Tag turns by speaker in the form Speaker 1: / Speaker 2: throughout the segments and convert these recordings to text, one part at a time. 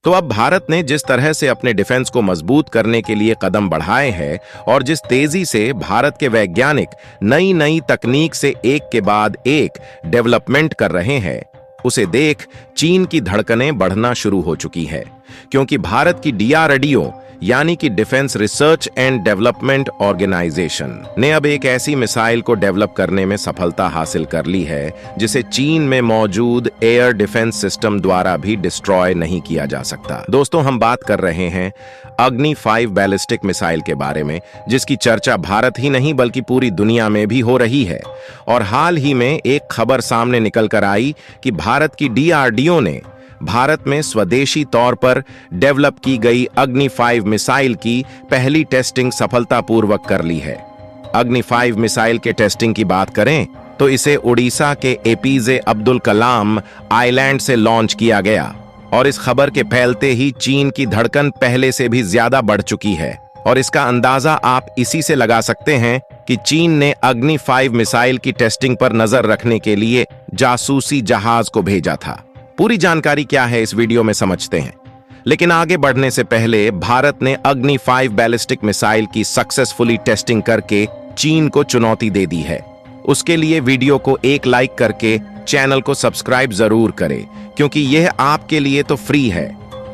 Speaker 1: तो अब भारत ने जिस तरह से अपने डिफेंस को मजबूत करने के लिए कदम बढ़ाए हैं और जिस तेजी से भारत के वैज्ञानिक नई नई तकनीक से एक के बाद एक डेवलपमेंट कर रहे हैं, उसे देख चीन की धड़कनें बढ़ना शुरू हो चुकी है। क्योंकि भारत की डीआरडीओ यानी कि defence research and development organisation ने अब एक ऐसी मिसाइल को डेवलप करने में सफलता हासिल कर ली है जिसे चीन में मौजूद एयर डिफेंस सिस्टम द्वारा भी डिस्ट्रॉय नहीं किया जा सकता। दोस्तों, हम बात कर रहे हैं अग्नि 5 बैलिस्टिक मिसाइल के बारे में, जिसकी चर्चा भारत ही नहीं बल्कि पूरी दुनिया में भी हो रही है। और हाल ही में एक खबर सामने निकल कर आई कि भारत की डीआरडीओ ने भारत में स्वदेशी तौर पर डेवलप की गई अग्नि 5 मिसाइल की पहली टेस्टिंग सफलतापूर्वक कर ली है। अग्नि 5 मिसाइल के टेस्टिंग की बात करें तो इसे उड़ीसा के एपीजे अब्दुल कलाम आइलैंड से लॉन्च किया गया और इस खबर के फैलते ही चीन की धड़कन पहले से भी ज्यादा बढ़ चुकी है। और इसका अंदाजा आप इसी से लगा सकते हैं कि चीन ने अग्नि 5 मिसाइल की टेस्टिंग पर नजर रखने के लिए जासूसी जहाज को भेजा था। पूरी जानकारी क्या है इस वीडियो में समझते हैं, लेकिन आगे बढ़ने से पहले भारत ने अग्नि 5 बैलिस्टिक मिसाइल की सक्सेसफुली टेस्टिंग करके चीन को चुनौती दे दी है। उसके लिए वीडियो को एक लाइक करके चैनल को सब्सक्राइब जरूर करें, क्योंकि यह आपके लिए तो फ्री है,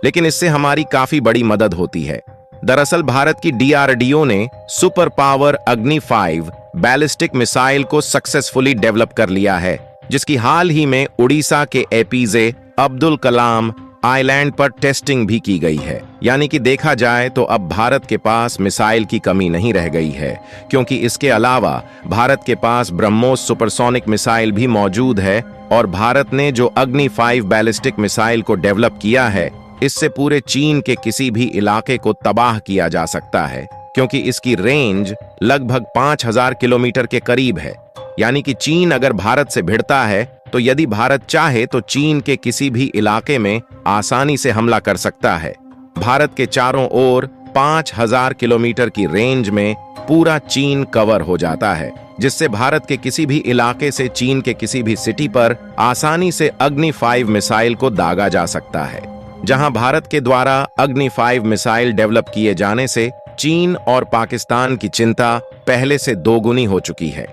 Speaker 1: लेकिन इससे हमारी काफी बड़ी मदद होती है। दरअसल भारत की डीआरडीओ ने सुपर पावर अग्नि 5 बैलिस्टिक मिसाइल को सक्सेसफुली डेवलप कर लिया है, जिसकी हाल ही में उड़ीसा के एपीजे अब्दुल कलाम आइलैंड पर टेस्टिंग भी की गई है। यानी कि देखा जाए तो अब भारत के पास मिसाइल की कमी नहीं रह गई है, क्योंकि इसके अलावा भारत के पास ब्रह्मोस सुपरसोनिक मिसाइल भी मौजूद है। और भारत ने जो अग्नि 5 बैलिस्टिक मिसाइल को डेवलप किया है, इससे पूरे चीन के किसी भी इलाके को तबाह किया जा सकता है, क्योंकि इसकी रेंज लगभग 5000 किलोमीटर के करीब है। यानी कि चीन अगर भारत से भिड़ता है तो यदि भारत चाहे तो चीन के किसी भी इलाके में आसानी से हमला कर सकता है। भारत के चारों ओर 5000 किलोमीटर की रेंज में पूरा चीन कवर हो जाता है, जिससे भारत के किसी भी इलाके से चीन के किसी भी सिटी पर आसानी से अग्नि 5 मिसाइल को दागा जा सकता है। जहां भारत के द्वारा अग्नि 5 मिसाइल डेवलप किए जाने से चीन और पाकिस्तान की चिंता पहले से दोगुनी हो चुकी है,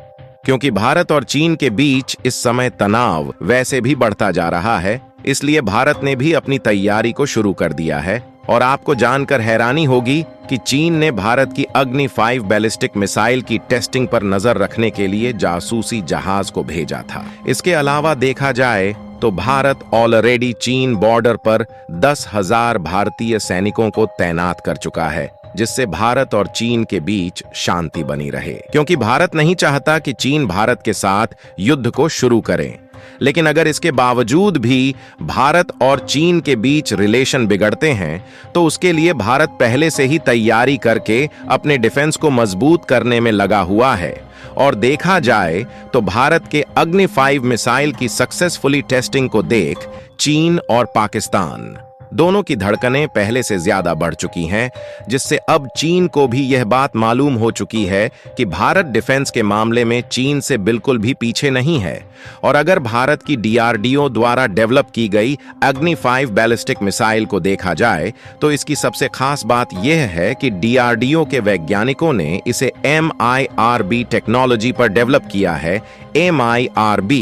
Speaker 1: क्योंकि भारत और चीन के बीच इस समय तनाव वैसे भी बढ़ता जा रहा है। इसलिए भारत ने भी अपनी तैयारी को शुरू कर दिया है। और आपको जानकर हैरानी होगी कि चीन ने भारत की अग्नि 5 बैलिस्टिक मिसाइल की टेस्टिंग पर नजर रखने के लिए जासूसी जहाज को भेजा था। इसके अलावा देखा जाए तो भारत ऑलरेडी चीन बॉर्डर पर 10,000 भारतीय सैनिकों को तैनात कर चुका है, जिससे भारत और चीन के बीच शांति बनी रहे। क्योंकि भारत नहीं चाहता कि चीन भारत के साथ युद्ध को शुरू करे। लेकिन अगर इसके बावजूद भी भारत और चीन के बीच रिलेशन बिगड़ते हैं, तो उसके लिए भारत पहले से ही तैयारी करके अपने डिफेंस को मजबूत करने में लगा हुआ है। और देखा जाए तो भारत के अग्नि 5 मिसाइल की सक्सेसफुली टेस्टिंग को देख चीन और पाकिस्तान दोनों की धड़कनें पहले से ज्यादा बढ़ चुकी हैं, जिससे अब चीन को भी यह बात मालूम हो चुकी है कि भारत डिफेंस के मामले में चीन से बिल्कुल भी पीछे नहीं है। और अगर भारत की डीआरडीओ द्वारा डेवलप की गई अग्नि 5 बैलिस्टिक मिसाइल को देखा जाए तो इसकी सबसे खास बात यह है कि डीआरडीओ के वैज्ञानिकों ने इसे MIRB टेक्नोलॉजी पर डेवलप किया है। MIRB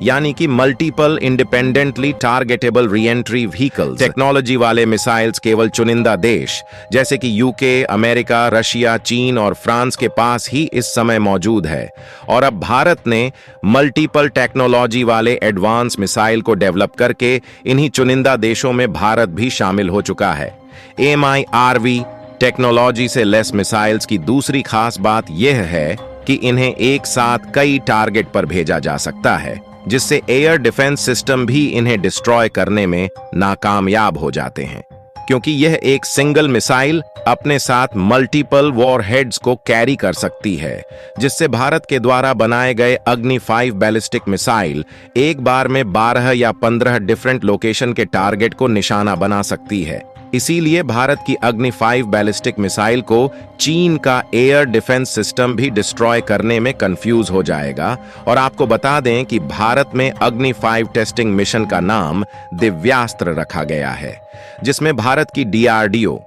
Speaker 1: यानी कि multiple independently targetable re-entry vehicles technology वाले मिसाइल्स केवल चुनिंदा देश जैसे कि यूके, अमेरिका, रशिया, चीन और फ्रांस के पास ही इस समय मौजूद है। और अब भारत ने मल्टीपल टेक्नोलॉजी वाले एडवांस मिसाइल को डेवलप करके इन्हीं चुनिंदा देशों में भारत भी शामिल हो चुका है। MIRV टेक्नोलॉजी से लेस मिसाइल्स की दूसरी खास बात यह है कि इन्हें एक साथ कई टारगेट पर भेजा जा सकता है, जिससे एयर डिफेंस सिस्टम भी इन्हें डिस्ट्रॉय करने में नाकामयाब हो जाते हैं, क्योंकि यह एक सिंगल मिसाइल अपने साथ मल्टीपल वॉरहेड्स को कैरी कर सकती है, जिससे भारत के द्वारा बनाए गए अग्नि 5 बैलिस्टिक मिसाइल एक बार में 12 या 15 डिफरेंट लोकेशन के टारगेट को निशाना बना सकती है। इसीलिए भारत की अग्नि 5 बैलिस्टिक मिसाइल को चीन का एयर डिफेंस सिस्टम भी डिस्ट्रॉय करने में कंफ्यूज हो जाएगा। और आपको बता दें कि भारत में अग्नि 5 टेस्टिंग मिशन का नाम दिव्यास्त्र रखा गया है, जिसमें भारत की DRDO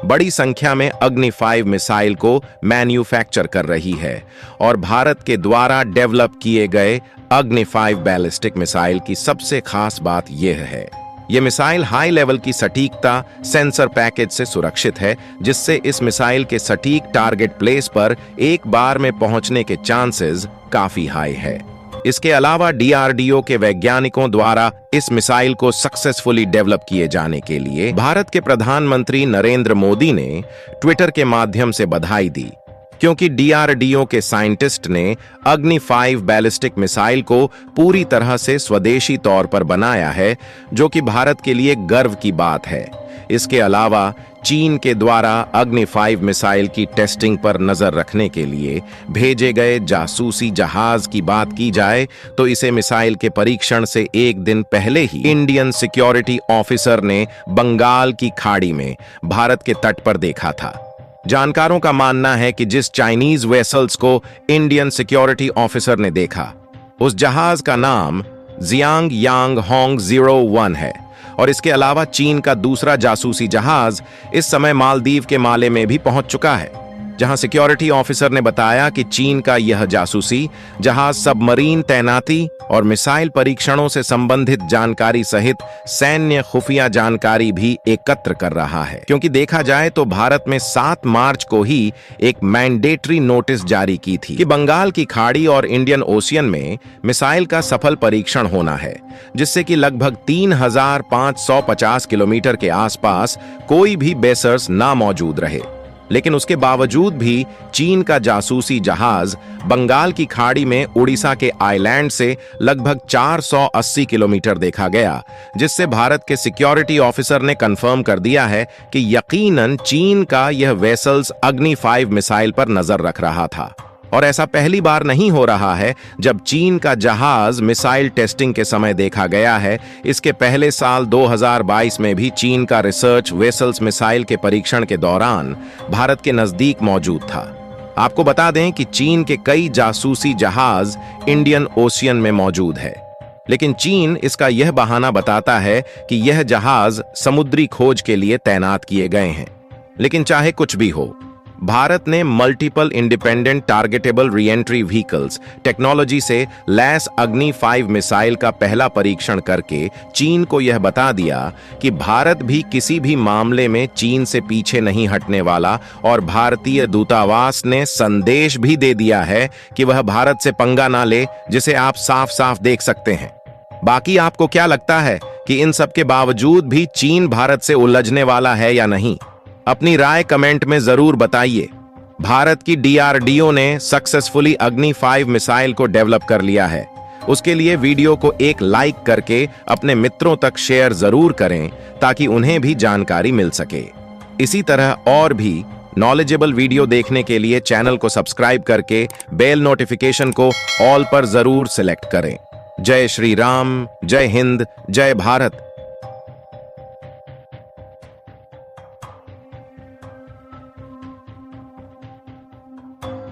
Speaker 1: बड़ी संख्या में अग्नि 5 मिसाइल को मैन्युफैक्चर कर रही है। और भारत के द्वारा डेवलप किए गए अग्नि 5 बैलिस्टिक मिसाइल की सबसे खास बात यह है, यह मिसाइल हाई लेवल की सटीकता सेंसर पैकेज से सुरक्षित है, जिससे इस मिसाइल के सटीक टारगेट प्लेस पर एक बार में पहुंचने के चांसेस काफी हाई है। इसके अलावा DRDO के वैज्ञानिकों द्वारा इस मिसाइल को सक्सेसफुली डेवलप किए जाने के लिए भारत के प्रधानमंत्री नरेंद्र मोदी ने ट्विटर के माध्यम से बधाई दी, क्योंकि DRDO के साइंटिस्ट ने अग्नि 5 बैलिस्टिक मिसाइल को पूरी तरह से स्वदेशी तौर पर बनाया है, जो कि भारत के लिए गर्व की बात है। इसके अलावा चीन के द्वारा अग्नि 5 मिसाइल की टेस्टिंग पर नजर रखने के लिए भेजे गए जासूसी जहाज की बात की जाए तो इसे मिसाइल के परीक्षण से एक दिन पहले ही इंडियन सिक्योरिटी ऑफिसर ने बंगाल की खाड़ी में भारत के तट पर देखा था। जानकारों का मानना है कि जिस चाइनीज वेसल्स को इंडियन सिक्योरिटी ऑफिसर ने देखा, उस जहाज का नाम जियांग यांग होंग 01 है। और इसके अलावा चीन का दूसरा जासूसी जहाज इस समय मालदीव के माले में भी पहुंच चुका है, जहां सिक्योरिटी ऑफिसर ने बताया कि चीन का यह जासूसी जहाज सबमरीन तैनाती और मिसाइल परीक्षणों से संबंधित जानकारी सहित सैन्य खुफिया जानकारी भी एकत्र कर रहा है। क्योंकि देखा जाए तो भारत में 7 मार्च को ही एक मैंडेटरी नोटिस जारी की थी कि बंगाल की खाड़ी और इंडियन ओशियन में मिसाइल का सफल परीक्षण होना है, जिससे कि लगभग 3550 किलोमीटर के आसपास कोई भी बेसर्स ना मौजूद रहे। लेकिन उसके बावजूद भी चीन का जासूसी जहाज बंगाल की खाड़ी में उड़ीसा के आइलैंड से लगभग 480 किलोमीटर देखा गया, जिससे भारत के सिक्योरिटी ऑफिसर ने कंफर्म कर दिया है कि यकीनन चीन का यह वेसल्स अग्नि 5 मिसाइल पर नजर रख रहा था। और ऐसा पहली बार नहीं हो रहा है जब चीन का जहाज मिसाइल टेस्टिंग के समय देखा गया है। इसके पहले साल 2022 में भी चीन का रिसर्च वेसल्स मिसाइल के परीक्षण के दौरान भारत के नजदीक मौजूद था। आपको बता दें कि चीन के कई जासूसी जहाज इंडियन ओशियन में मौजूद है, लेकिन चीन इसका यह बहाना बताता है कि यह जहाज समुद्री खोज के लिए तैनात किए गए हैं। लेकिन चाहे कुछ भी हो, भारत ने multiple independent targetable re-entry vehicles technology से लैस अग्नि 5 मिसाइल का पहला परीक्षण करके चीन को यह बता दिया कि भारत भी किसी भी मामले में चीन से पीछे नहीं हटने वाला। और भारतीय दूतावास ने संदेश भी दे दिया है कि वह भारत से पंगा ना ले, जिसे आप साफ साफ देख सकते हैं। बाकी आपको क्या लगता है कि इन सब के बावजूद भी चीन भारत से उलझने वाला है या नहीं? अपनी राय कमेंट में जरूर बताइए। भारत की DRDO ने सक्सेसफुली अग्नि 5 मिसाइल को डेवलप कर लिया है। उसके लिए वीडियो को एक लाइक करके अपने मित्रों तक शेयर जरूर करें, ताकि उन्हें भी जानकारी मिल सके। इसी तरह और भी नॉलेजेबल वीडियो देखने के लिए चैनल को सब्सक्राइब करके बेल नोटिफिकेशन को ऑल पर जरूर सिलेक्ट करें। जय श्री राम, जय हिंद, जय भारत।